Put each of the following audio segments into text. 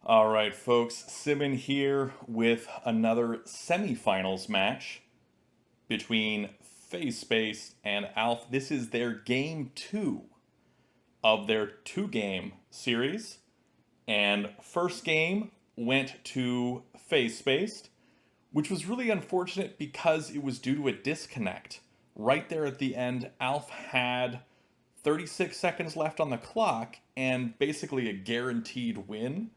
All right, folks, Simon here with another semifinals match between Phase Space and Alff. This is their game two of their two-game series. And first game went to Phase Space, which was really unfortunate because it was due to a disconnect. Right there at the end, Alff had 36 seconds left on the clock and basically a guaranteed win.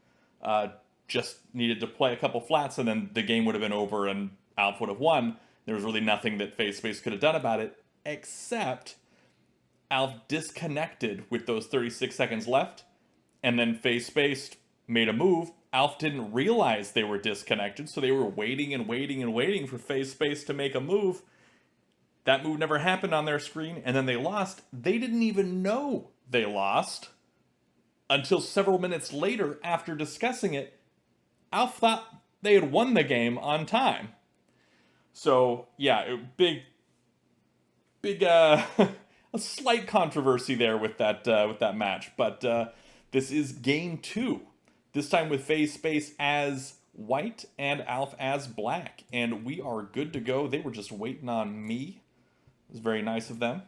Just needed to play a couple flats and then the game would have been over and Alff would have won. There was really nothing that Phase Space could have done about it, except Alff disconnected with those 36 seconds left, and then Phase Space made a move. Alff didn't realize they were disconnected, so they were waiting and waiting and waiting for Phase Space to make a move. That move never happened on their screen, and then they lost. They didn't even know they lost until several minutes later after discussing it. Alff thought they had won the game on time. So, yeah, big, a slight controversy there with that match. But this is game two. This time with Phase Space as white and Alff as black. And we are good to go. They were just waiting on me. It was very nice of them.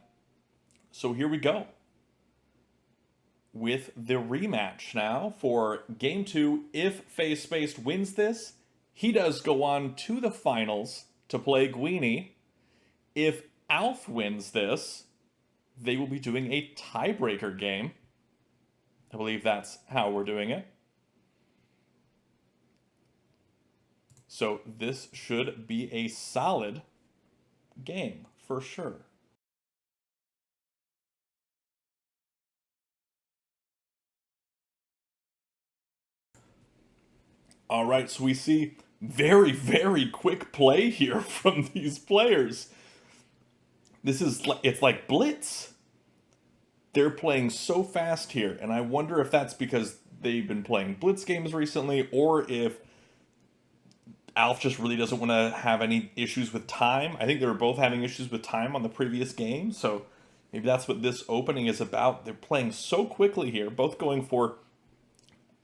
So here we go with the rematch now for game two. If Phase Space wins this, he does go on to the finals to play Guini. If Alff wins this, they will be doing a tiebreaker game. I believe that's how we're doing it. So this should be a solid game for sure. All right, so we see very, very quick play here from these players. It's like blitz. They're playing so fast here, and I wonder if that's because they've been playing blitz games recently, or if Alff just really doesn't want to have any issues with time. I think they were both having issues with time on the previous game, so maybe that's what this opening is about. They're playing so quickly here, both going for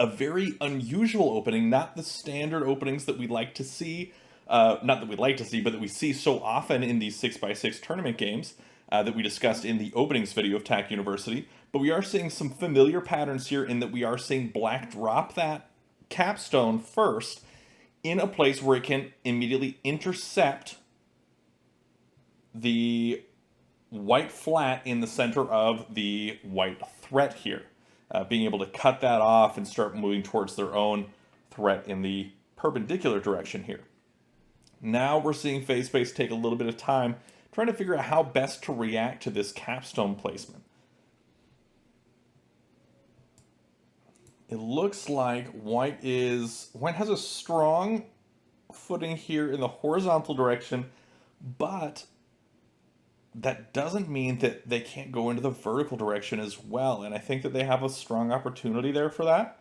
a very unusual opening, not the standard openings that we like to see, not that we like to see, but that we see so often in these 6x6 tournament games that we discussed in the openings video of TAC University. But we are seeing some familiar patterns here in that we are seeing black drop that capstone first in a place where it can immediately intercept the white flat in the center of the white threat here. Being able to cut that off and start moving towards their own threat in the perpendicular direction here. Now we're seeing Phase Space take a little bit of time trying to figure out how best to react to this capstone placement. It looks like white has a strong footing here in the horizontal direction, but that doesn't mean that they can't go into the vertical direction as well, and I think that they have a strong opportunity there for that.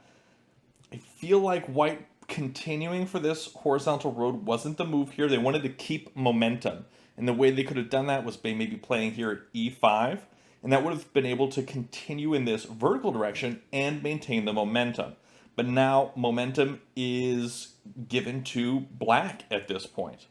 I feel like white continuing for this horizontal road wasn't the move here. They wanted to keep momentum, and the way they could have done that was by maybe playing here at e5, and that would have been able to continue in this vertical direction and maintain the momentum. But now momentum is given to black at this point.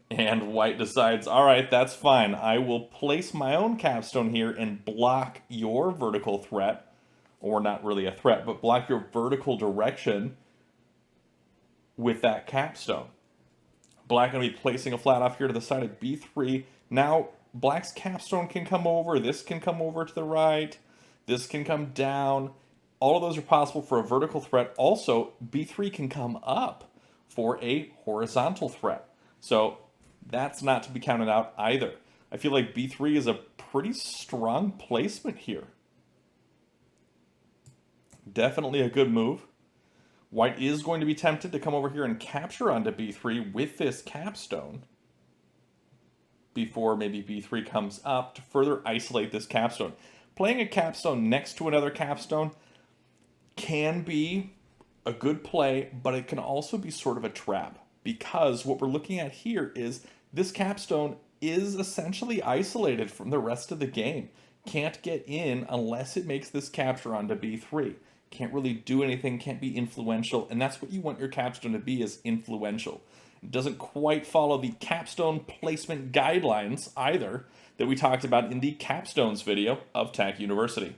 And white decides, all right, that's fine. I will place my own capstone here and block your vertical threat, or not really a threat, but block your vertical direction with that capstone. Black going to be placing a flat off here to the side of b3. Now, black's capstone can come over. This can come over to the right. This can come down. All of those are possible for a vertical threat. Also, b3 can come up for a horizontal threat. So that's not to be counted out either. I feel like b3 is a pretty strong placement here. Definitely a good move. White is going to be tempted to come over here and capture onto b3 with this capstone before maybe b3 comes up to further isolate this capstone. Playing a capstone next to another capstone can be a good play, but it can also be sort of a trap, because what we're looking at here is this capstone is essentially isolated from the rest of the game. Can't get in unless it makes this capture onto b3. Can't really do anything, can't be influential, and that's what you want your capstone to be, is influential. It doesn't quite follow the capstone placement guidelines either that we talked about in the capstones video of Tac University.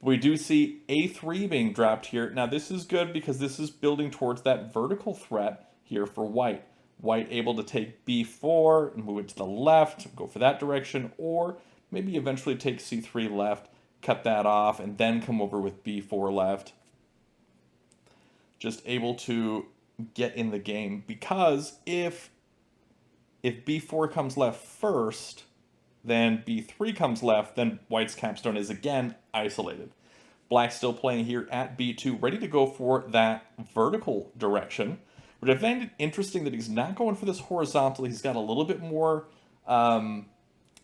We do see A3 being dropped here. Now this is good because this is building towards that vertical threat here for white. White able to take B4 and move it to the left, go for that direction, or maybe eventually take C3 left, cut that off, and then come over with B4 left. Just able to get in the game, because if B4 comes left first, then B3 comes left, then white's capstone is again isolated. Black's still playing here at B2, ready to go for that vertical direction. But I find it interesting that he's not going for this horizontal. He's got a little bit more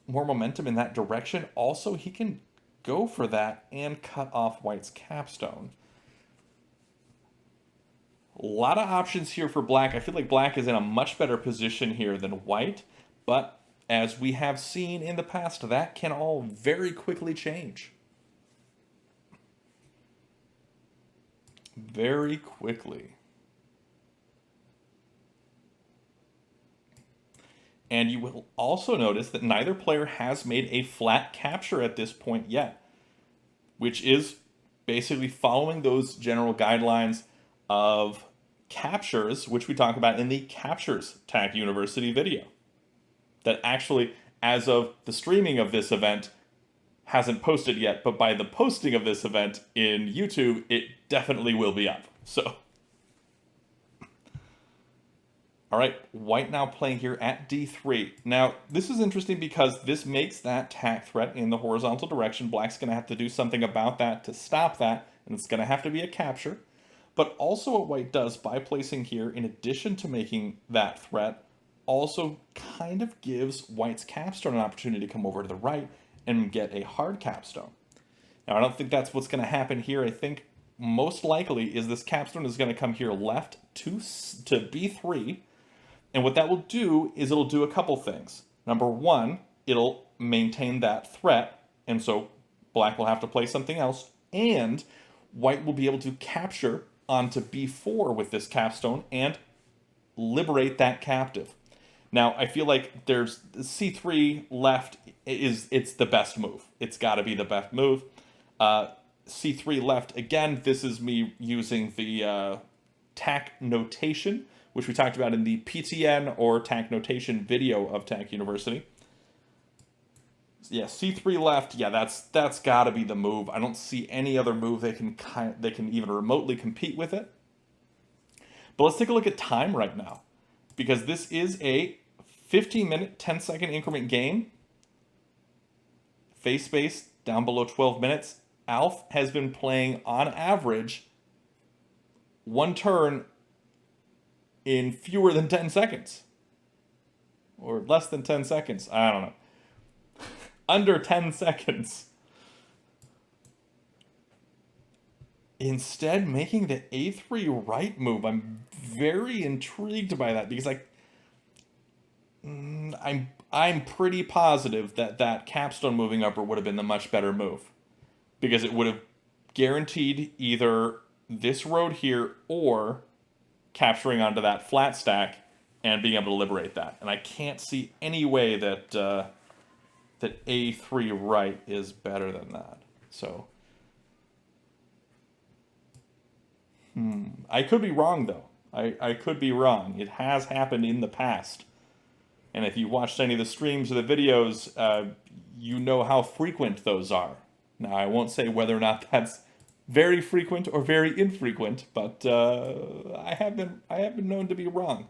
momentum in that direction. Also, he can go for that and cut off white's capstone. A lot of options here for black. I feel like black is in a much better position here than white, but as we have seen in the past, that can all very quickly change. Very quickly. And you will also notice that neither player has made a flat capture at this point yet, which is basically following those general guidelines of captures, which we talk about in the Captures Tac University video. That actually, as of the streaming of this event, hasn't posted yet, but by the posting of this event in YouTube, it definitely will be up. So, all right, white now playing here at D3. Now, this is interesting because this makes that tac threat in the horizontal direction. Black's going to have to do something about that to stop that, and it's going to have to be a capture. But also what white does by placing here, in addition to making that threat, also kind of gives white's capstone an opportunity to come over to the right and get a hard capstone. Now, I don't think that's what's going to happen here. I think most likely is this capstone is going to come here left to B3. And what that will do is it'll do a couple things. Number one, it'll maintain that threat. And so black will have to play something else. And white will be able to capture onto B4 with this capstone and liberate that captive. Now, I feel like there's C3 left it's the best move. It's got to be the best move. C3 left, again, this is me using the tac notation, which we talked about in the PTN or tac notation video of Tac University. Yeah, C3 left, yeah, that's got to be the move. I don't see any other move that can even remotely compete with it. But let's take a look at time right now, because this is a 15-minute, 10-second increment game. Face space down below 12 minutes. Alff has been playing, on average, one turn in fewer than 10 seconds. Or less than 10 seconds. I don't know. Under 10 seconds. Instead, making the A3 right move. I'm very intrigued by that because I'm pretty positive that that capstone moving upper would have been the much better move, because it would have guaranteed either this road here or capturing onto that flat stack and being able to liberate that. And I can't see any way that that A3 right is better than that. So, I could be wrong though. I could be wrong. It has happened in the past. And if you watched any of the streams or the videos, you know how frequent those are. Now, I won't say whether or not that's very frequent or very infrequent, but I have been known to be wrong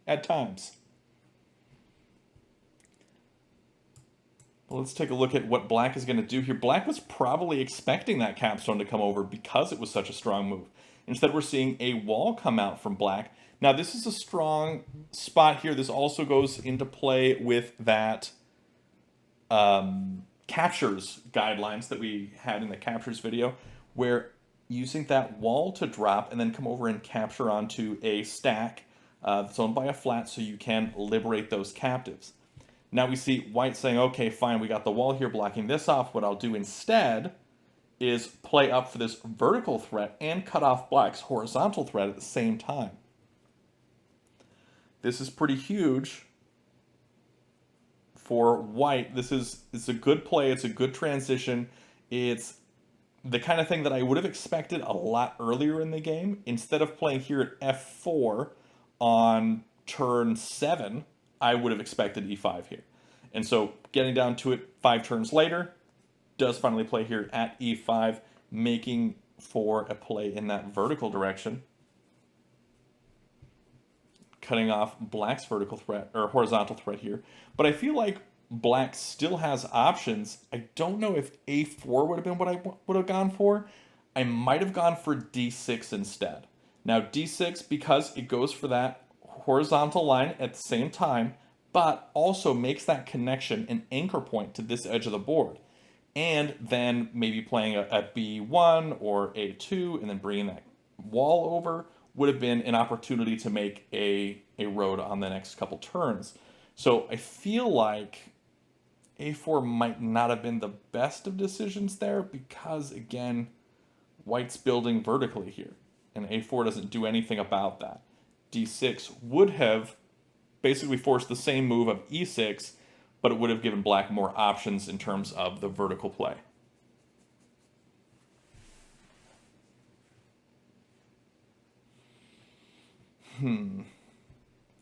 at times. Well, let's take a look at what black is going to do here. Black was probably expecting that capstone to come over because it was such a strong move. Instead, we're seeing a wall come out from black. Now, this is a strong spot here. This also goes into play with that captures guidelines that we had in the captures video, where using that wall to drop and then come over and capture onto a stack that's owned by a flat so you can liberate those captives. Now we see white saying, okay, fine, we got the wall here blocking this off. What I'll do instead is play up for this vertical threat and cut off black's horizontal threat at the same time. This is pretty huge for white. It's a good play. It's a good transition. It's the kind of thing that I would have expected a lot earlier in the game. Instead of playing here at f4 on turn 7, I would have expected e5 here. And so getting down to it 5 turns later, does finally play here at e5, making for a play in that vertical direction, cutting off black's vertical threat, or horizontal threat here. But I feel like black still has options. I don't know if a4 would have been what I would have gone for. I might have gone for d6 instead. Now d6, because it goes for that horizontal line at the same time, but also makes that connection an anchor point to this edge of the board. And then maybe playing a b1 or a2 and then bringing that wall over would have been an opportunity to make a road on the next couple turns. So I feel like a4 might not have been the best of decisions there because, again, white's building vertically here, and a4 doesn't do anything about that. d6 would have basically forced the same move of e6, but it would have given black more options in terms of the vertical play.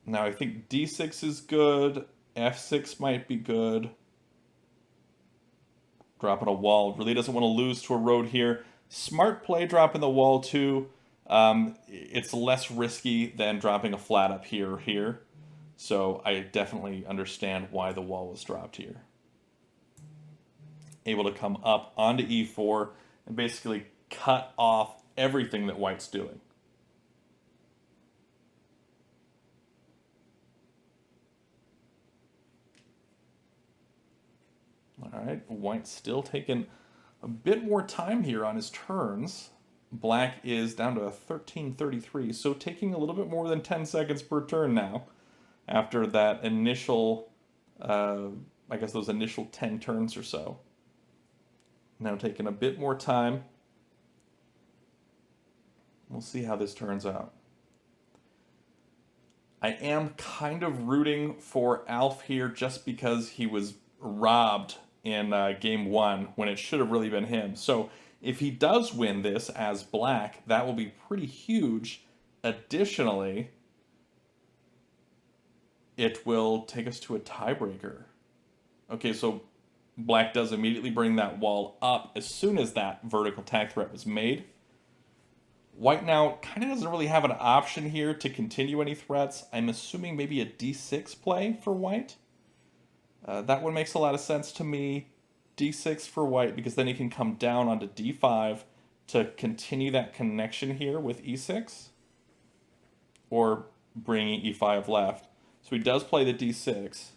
Now I think d6 is good, f6 might be good. Dropping a wall, really doesn't want to lose to a road here. Smart play dropping the wall too. It's less risky than dropping a flat up here or here. So I definitely understand why the wall was dropped here. Able to come up onto e4 and basically cut off everything that white's doing. All right, white's still taking a bit more time here on his turns. Black is down to a 13:33, so taking a little bit more than 10 seconds per turn now after that initial, I guess those initial 10 turns or so. Now taking a bit more time. We'll see how this turns out. I am kind of rooting for Alff here just because he was robbed in game 1 when it should have really been him. So if he does win this as black, that will be pretty huge. Additionally, it will take us to a tiebreaker. Okay, so black does immediately bring that wall up as soon as that vertical tag threat was made. White now kind of doesn't really have an option here to continue any threats. I'm assuming maybe a d6 play for white. That one makes a lot of sense to me. d6 for white, because then he can come down onto d5 to continue that connection here with e6. Or bringing e5 left. So he does play the d6.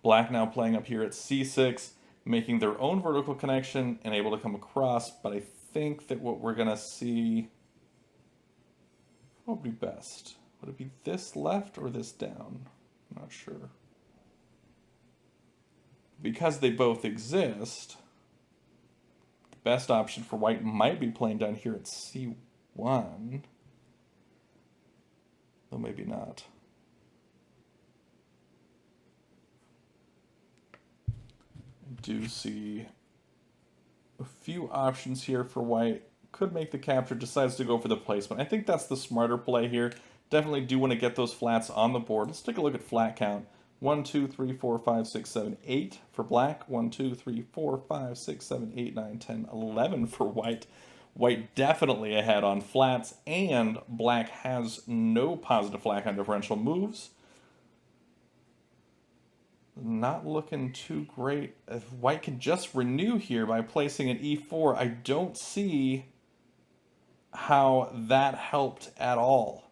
Black now playing up here at c6, making their own vertical connection and able to come across. But I think that what we're going to see, what would be best? Would it be this left or this down? I'm not sure. Because they both exist, the best option for white might be playing down here at c1. Though maybe not. I do see a few options here for white. Could make the capture, decides to go for the placement. I think that's the smarter play here. Definitely do want to get those flats on the board. Let's take a look at flat count. 1, 2, 3, 4, 5, 6, 7, 8 for black. 1, 2, 3, 4, 5, 6, 7, 8, 9, 10, 11 for white. White definitely ahead on flats, and black has no positive flat count differential moves. Not looking too great. If white can just renew here by placing an e4, I don't see how that helped at all.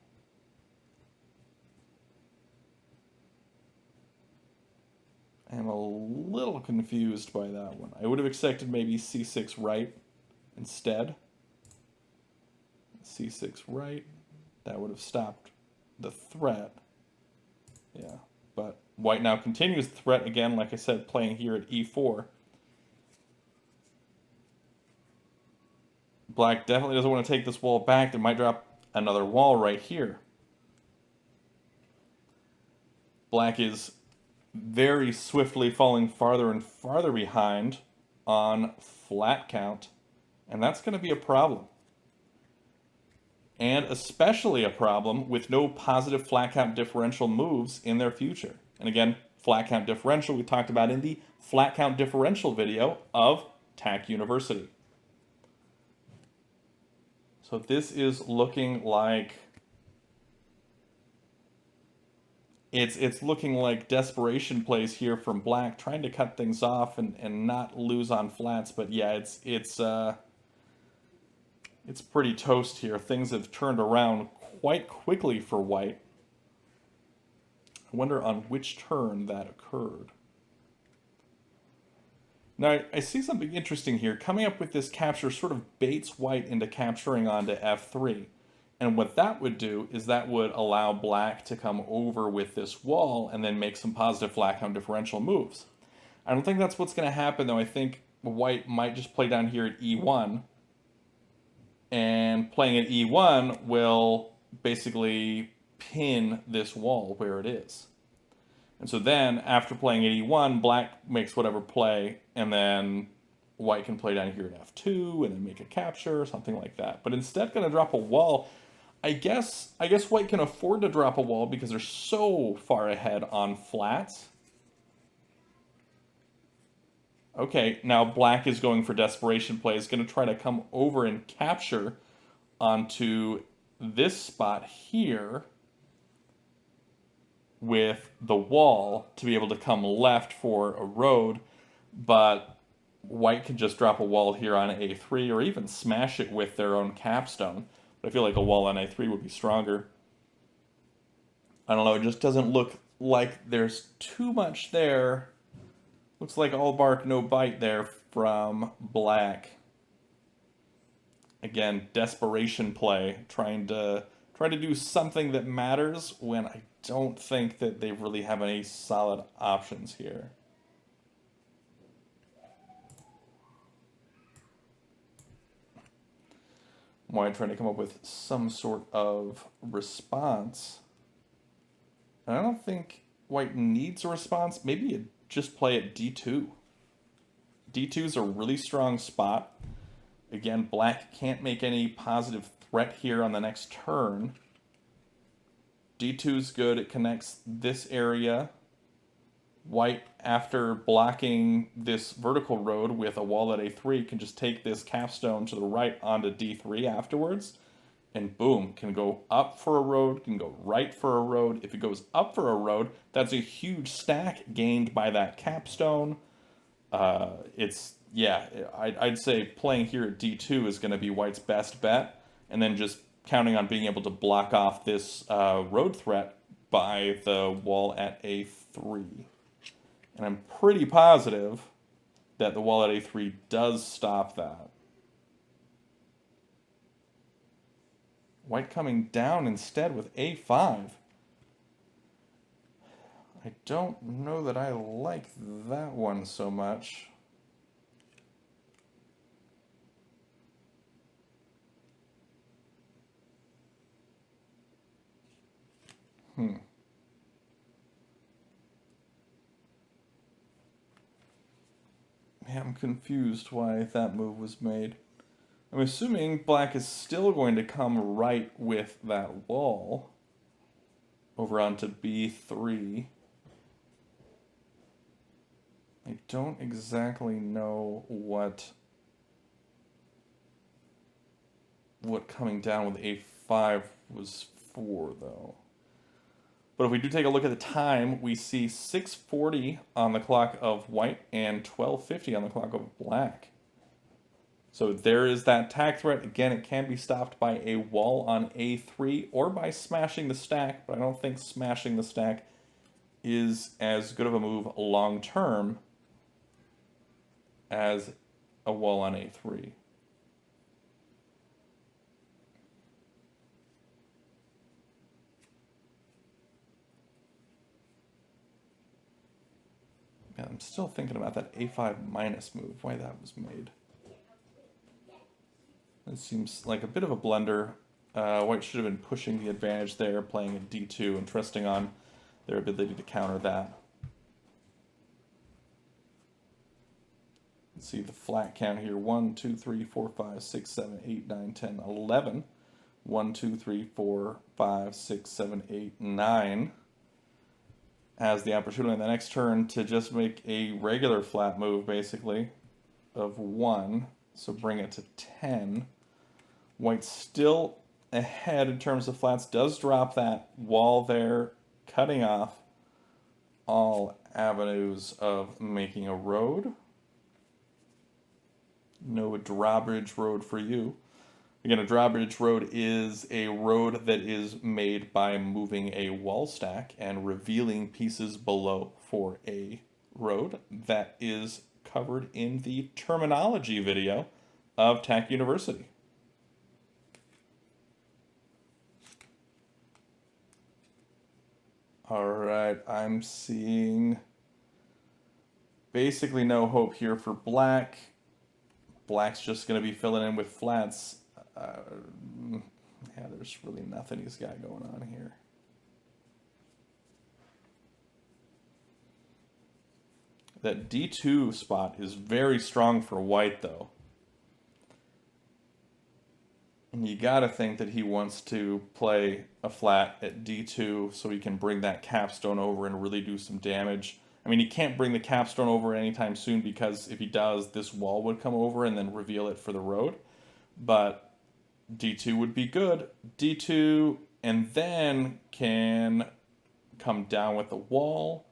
I'm a little confused by that one. I would have expected maybe c6 right instead. c6 right. That would have stopped the threat. Yeah, but white now continues the threat again, like I said, playing here at e4. Black definitely doesn't want to take this wall back. They might drop another wall right here. Black is very swiftly falling farther and farther behind on flat count, and that's going to be a problem. And especially a problem with no positive flat count differential moves in their future. And again, flat count differential we talked about in the flat count differential video of TAC University. So this is looking like it's looking like desperation plays here from Black, trying to cut things off and not lose on flats. But yeah, it's pretty toast here. Things have turned around quite quickly for White. I wonder on which turn that occurred. Now, I see something interesting here. Coming up with this capture sort of baits White into capturing onto f3. And what that would do is that would allow Black to come over with this wall and then make some positive flat count differential moves. I don't think that's what's going to happen, though. I think White might just play down here at e1. And playing at e1 will basically pin this wall where it is. And so then, after playing at e1, Black makes whatever play, and then White can play down here at f2, and then make a capture, or something like that. But instead going to drop a wall. I guess White can afford to drop a wall because they're so far ahead on flats. Okay, now Black is going for desperation play. Is going to try to come over and capture onto this spot here with the wall to be able to come left for a road, but White can just drop a wall here on a3 or even smash it with their own capstone. But I feel like a wall on a3 would be stronger. I don't know, it just doesn't look like there's too much there. Looks like all bark, no bite there from Black. Again, desperation play, trying to do something that matters when I don't think that they really have any solid options here. White trying to come up with some sort of response. And I don't think White needs a response. Maybe you just play at d2. d2 is a really strong spot. Again, Black can't make any positive threat here on the next turn. d2 is good. It connects this area. White, after blocking this vertical road with a wall at a3, can just take this capstone to the right onto d3 afterwards. And boom, can go up for a road, can go right for a road. If it goes up for a road, that's a huge stack gained by that capstone. I'd say playing here at d2 is going to be White's best bet, and then just counting on being able to block off this road threat by the wall at a3. And I'm pretty positive that the wall at a3 does stop that. White coming down instead with a5. I don't know that I like that one so much. Yeah, I'm confused why that move was made. I'm assuming Black is still going to come right with that wall over onto b3. I don't exactly know what coming down with a5 was for, though. But if we do take a look at the time, we see 6:40 on the clock of White and 12:50 on the clock of Black. So there is that tag threat. Again, it can be stopped by a wall on a3 or by smashing the stack, but I don't think smashing the stack is as good of a move long term as a wall on a3. Yeah, I'm still thinking about that a5 minus move, why that was made. It seems like a bit of a blunder. White should have been pushing the advantage there, playing a d2 and trusting on their ability to counter that. Let's see the flat count here. 1, 2, 3, 4, 5, 6, 7, 8, 9, 10, 11. 1, 2, 3, 4, 5, 6, 7, 8, 9. Has the opportunity on the next turn to just make a regular flat move, basically, of 1. So bring it to 10. White's still ahead in terms of flats. Does drop that wall there, cutting off all avenues of making a road. No drawbridge road for you. Again, a drawbridge road is a road that is made by moving a wall stack and revealing pieces below for a road. That is covered in the terminology video of Tech University. All right, I'm seeing basically no hope here for black. Black's just going to be filling in with flats. Yeah, there's really nothing he's got going on here. That D2 spot is very strong for white, though. And you gotta think that he wants to play a flat at D2 so he can bring that capstone over and really do some damage. I mean, he can't bring the capstone over anytime soon because if he does, this wall would come over and then reveal it for the road. But D2 would be good. D2 and then can come down with the wall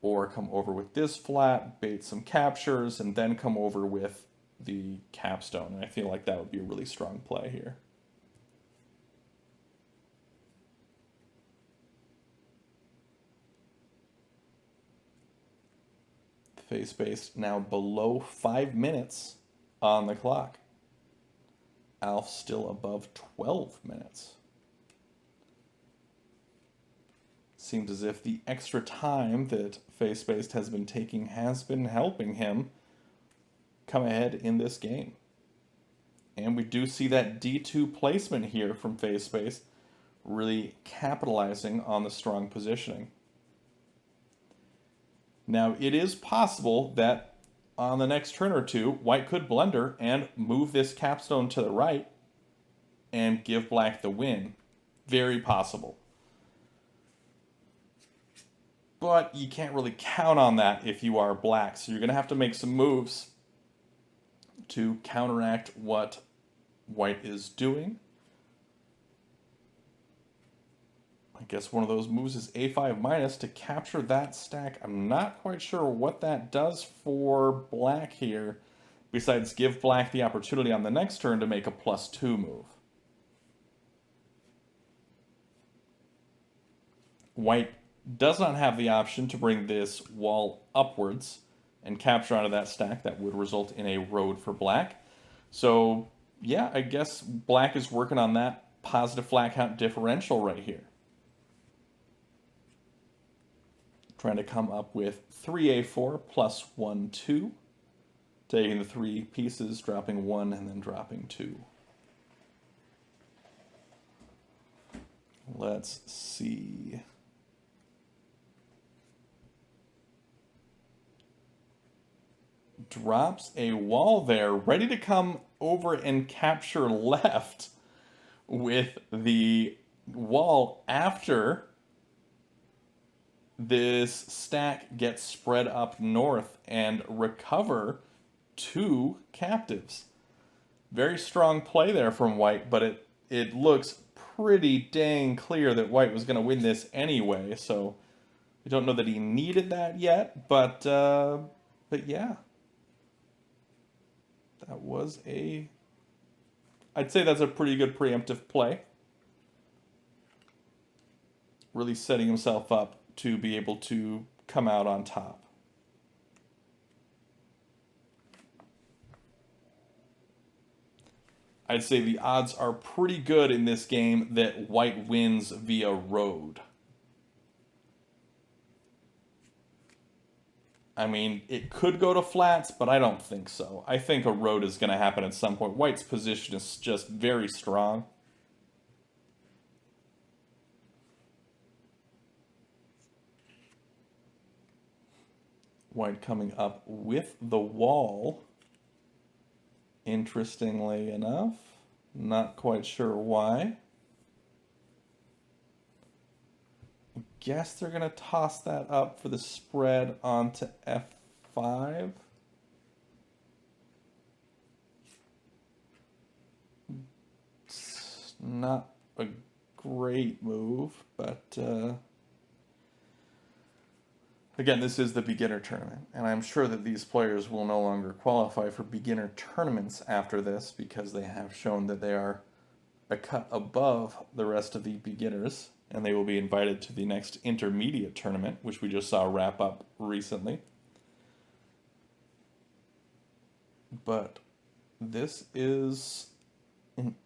or come over with this flat, bait some captures, and then come over with the capstone. And I feel like that would be a really strong play here. Face base now below 5 minutes on the clock. Alff still above 12 minutes. Seems as if the extra time that face-based has been taking has been helping him come ahead in this game. And we do see that D2 placement here from face-based really capitalizing on the strong positioning. Now, it is possible that on the next turn or two, white could blunder and move this capstone to the right and give black the win. Very possible. But you can't really count on that if you are black, so you're going to have to make some moves to counteract what white is doing. I guess one of those moves is A5 minus to capture that stack. I'm not quite sure what that does for black here, besides give black the opportunity on the next turn to make a +2 move. White does not have the option to bring this wall upwards and capture onto that stack. That would result in a road for black. So yeah, I guess black is working on that positive flat count differential right here. Trying to come up with 3A4 plus 1, 2. Taking the 3 pieces, dropping 1, and then dropping 2. Let's see. Drops a wall there, ready to come over and capture left with the wall after this stack gets spread up north and recover 2 captives. Very strong play there from white, but it looks pretty dang clear that white was going to win this anyway, so I don't know that he needed that yet, but yeah. That was I'd say that's a pretty good preemptive play. Really setting himself up to be able to come out on top. I'd say the odds are pretty good in this game that white wins via road. I mean, it could go to flats, but I don't think so. I think a road is going to happen at some point. White's position is just very strong. White coming up with the wall. Interestingly enough, not quite sure why. I guess they're going to toss that up for the spread onto f5. It's not a great move, but again, this is the beginner tournament, and I'm sure that these players will no longer qualify for beginner tournaments after this because they have shown that they are a cut above the rest of the beginners, and they will be invited to the next intermediate tournament, which we just saw wrap up recently. But this is an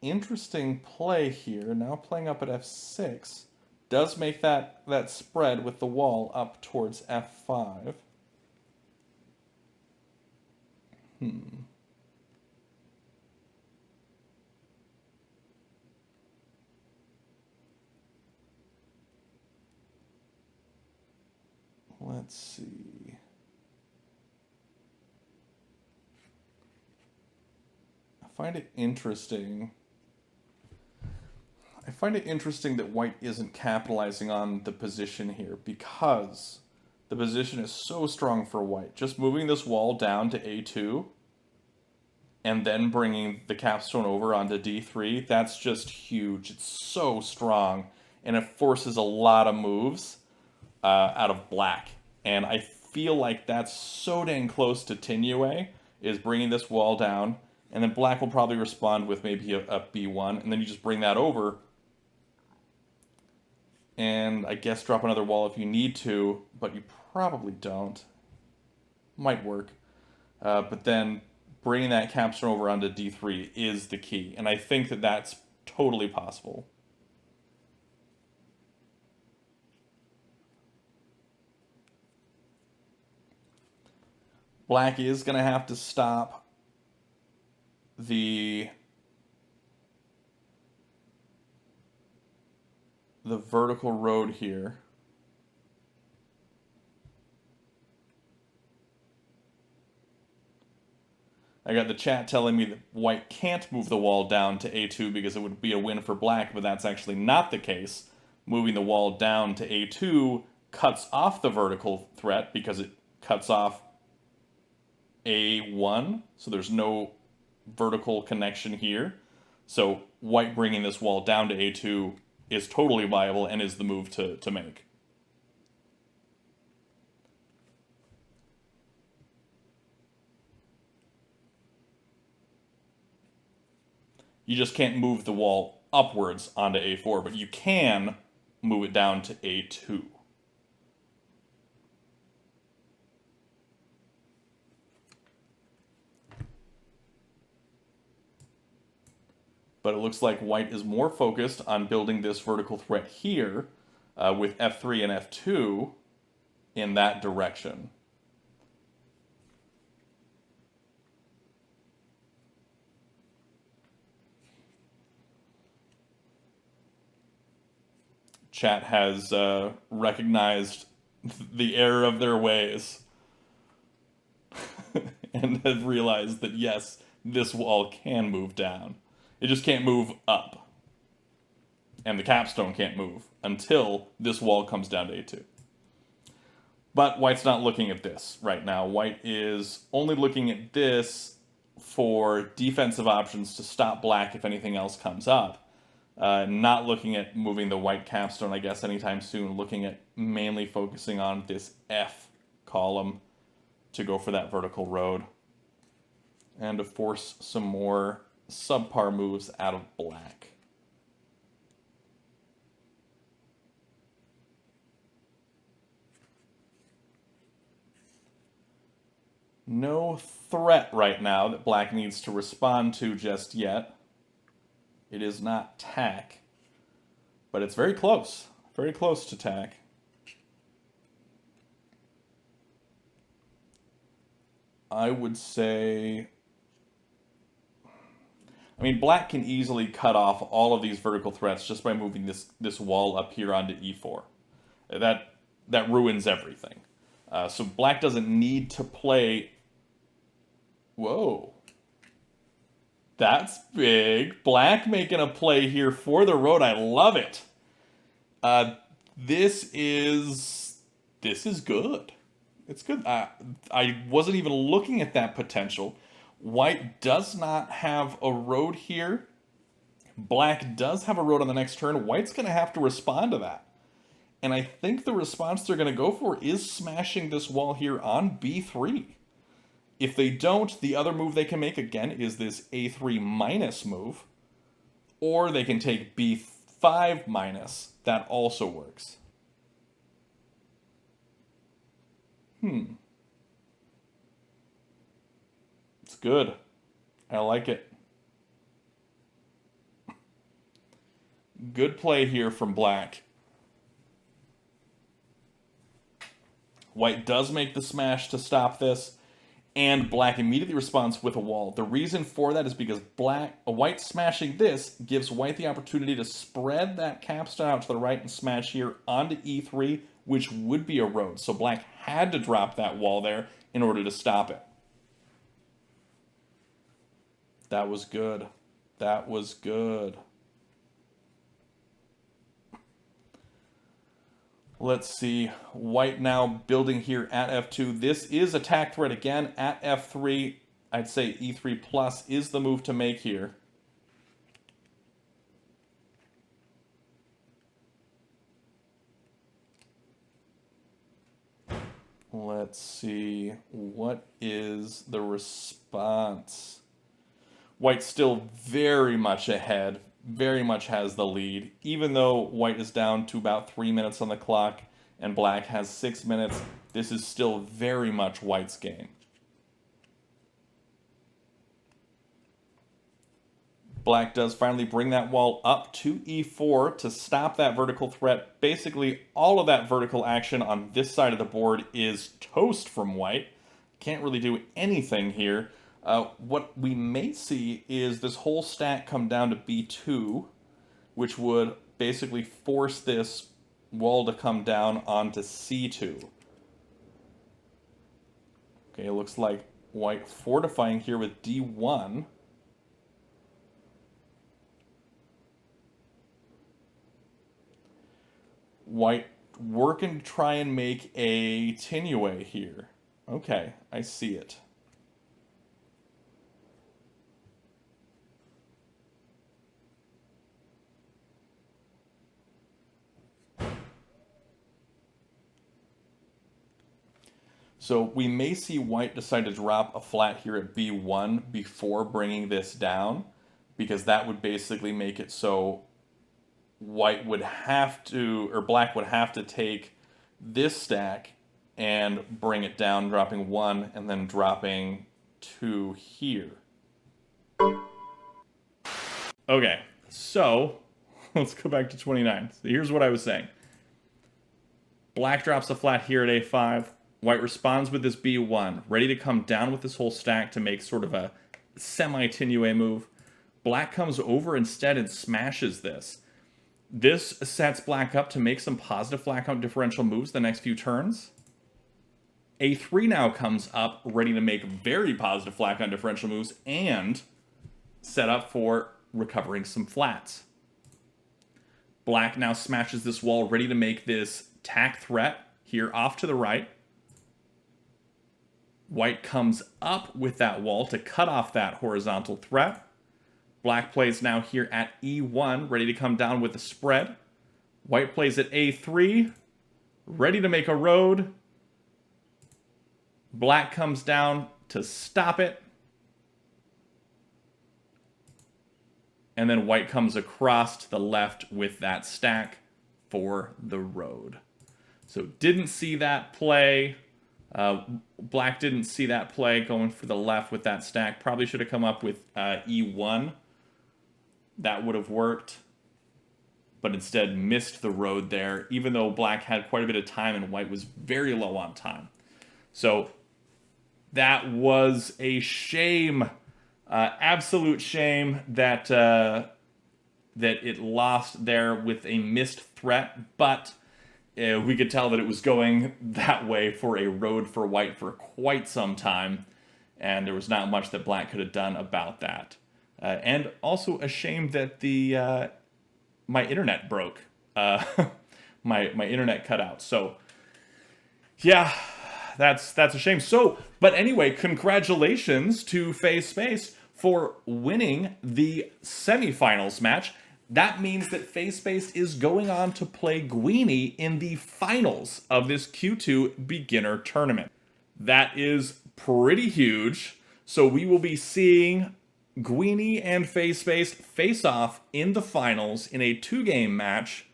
interesting play here. Now playing up at f6 does make that spread with the wall up towards f5. Let's see. I find it interesting that white isn't capitalizing on the position here because the position is so strong for white. Just moving this wall down to a2 and then bringing the capstone over onto d3, that's just huge. It's so strong, and it forces a lot of moves out of black. And I feel like that's so dang close to Tinue, is bringing this wall down, and then black will probably respond with maybe a b1, and then you just bring that over, and I guess drop another wall if you need to, but you probably don't. Might work. But then bringing that capstone over onto d3 is the key, and I think that that's totally possible. Black is going to have to stop the vertical road here. I got the chat telling me that white can't move the wall down to a2 because it would be a win for black, but that's actually not the case. Moving the wall down to a2 cuts off the vertical threat because it cuts off a1, so there's no vertical connection here. So white bringing this wall down to a2 is totally viable and is the move to make. You just can't move the wall upwards onto a4, but you can move it down to a2. But it looks like white is more focused on building this vertical threat here with f3 and f2 in that direction. Chat has recognized the error of their ways and have realized that yes, this wall can move down. It just can't move up. And the capstone can't move until this wall comes down to a2. But white's not looking at this right now. White is only looking at this for defensive options to stop black if anything else comes up. Not looking at moving the white capstone, I guess, anytime soon. Looking at mainly focusing on this F column to go for that vertical road. And to force some more subpar moves out of black. No threat right now that black needs to respond to just yet. It is not tack, but it's very close to tack. I would say... I mean, black can easily cut off all of these vertical threats just by moving this wall up here onto e4. That ruins everything. So black doesn't need to play... Whoa. That's big. Black making a play here for the road. I love it. This is good. It's good. I wasn't even looking at that potential. White does not have a road here. Black does have a road on the next turn. White's going to have to respond to that. And I think the response they're going to go for is smashing this wall here on b3. If they don't, the other move they can make again is this a3 minus move. Or they can take b5 minus. That also works. It's good. I like it. Good play here from black. White does make the smash to stop this, and black immediately responds with a wall. The reason for that is because white smashing this gives white the opportunity to spread that capstone out to the right and smash here onto e3, which would be a road. So black had to drop that wall there in order to stop it. That was good. That was good. Let's see, white now building here at f2. This is attack threat again at f3. I'd say e3 plus is the move to make here. Let's see, what is the response? White's still very much ahead. Very much has the lead, even though white is down to about 3 minutes on the clock and black has 6 minutes. This is still very much white's game. Black does finally bring that wall up to e4 to stop that vertical threat. Basically, all of that vertical action on this side of the board is toast from white. Can't really do anything here. What we may see is this whole stack come down to b2, which would basically force this wall to come down onto c2. Okay, it looks like white fortifying here with d1. White working to try and make a Tinue here. Okay, I see it. So we may see white decide to drop a flat here at b1 before bringing this down, because that would basically make it so white would have to, or black would have to take this stack and bring it down, dropping 1 and then dropping 2 here. Okay, so let's go back to 29. So here's what I was saying. Black drops a flat here at a5. White responds with this b1, ready to come down with this whole stack to make sort of a semi-Tinue move. Black comes over instead and smashes this. This sets black up to make some positive flat count differential moves the next few turns. a3 now comes up, ready to make very positive flat count differential moves and set up for recovering some flats. Black now smashes this wall, ready to make this tack threat here off to the right. White comes up with that wall to cut off that horizontal threat. Black plays now here at e1, ready to come down with the spread. White plays at a3, ready to make a road. Black comes down to stop it. And then white comes across to the left with that stack for the road. So didn't see that play. Black didn't see that play going for the left with that stack. Probably should have come up with e1. That would have worked. But instead missed the road there, even though black had quite a bit of time and white was very low on time. So That was a shame. Absolute shame that that it lost there with a missed threat, but we could tell that it was going that way for a road for white for quite some time, and there was not much that black could have done about that. And also a shame that the my internet broke. My internet cut out. So yeah, that's a shame. So, but anyway, congratulations to FaZe Space for winning the semifinals match. That means that FaZe Space is going on to play Guini in the finals of this Q2 beginner tournament. That is pretty huge. So we will be seeing Guini and FaZe Space face off in the finals in a 2-game match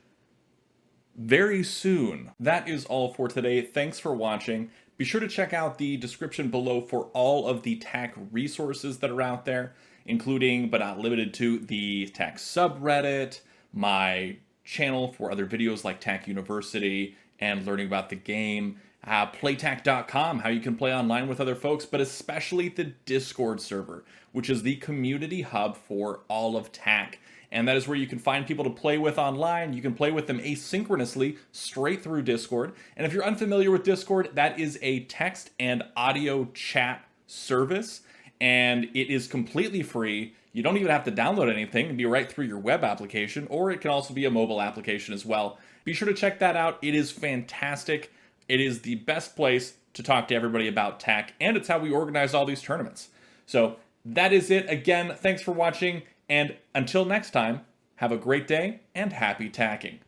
very soon. That is all for today. Thanks for watching. Be sure to check out the description below for all of the TAC resources that are out there, including but not limited to the TAC subreddit, my channel for other videos like TAC University and learning about the game, playtac.com, how you can play online with other folks, but especially the Discord server, which is the community hub for all of TAC. And that is where you can find people to play with online. You can play with them asynchronously straight through Discord. And if you're unfamiliar with Discord, that is a text and audio chat service, and it is completely free. You don't even have to download anything. It'll be right through your web application, or it can also be a mobile application as well. Be sure to check that out. It is fantastic. It is the best place to talk to everybody about TAC, and it's how we organize all these tournaments. So that is it. Again, thanks for watching, and until next time, have a great day and happy tacking.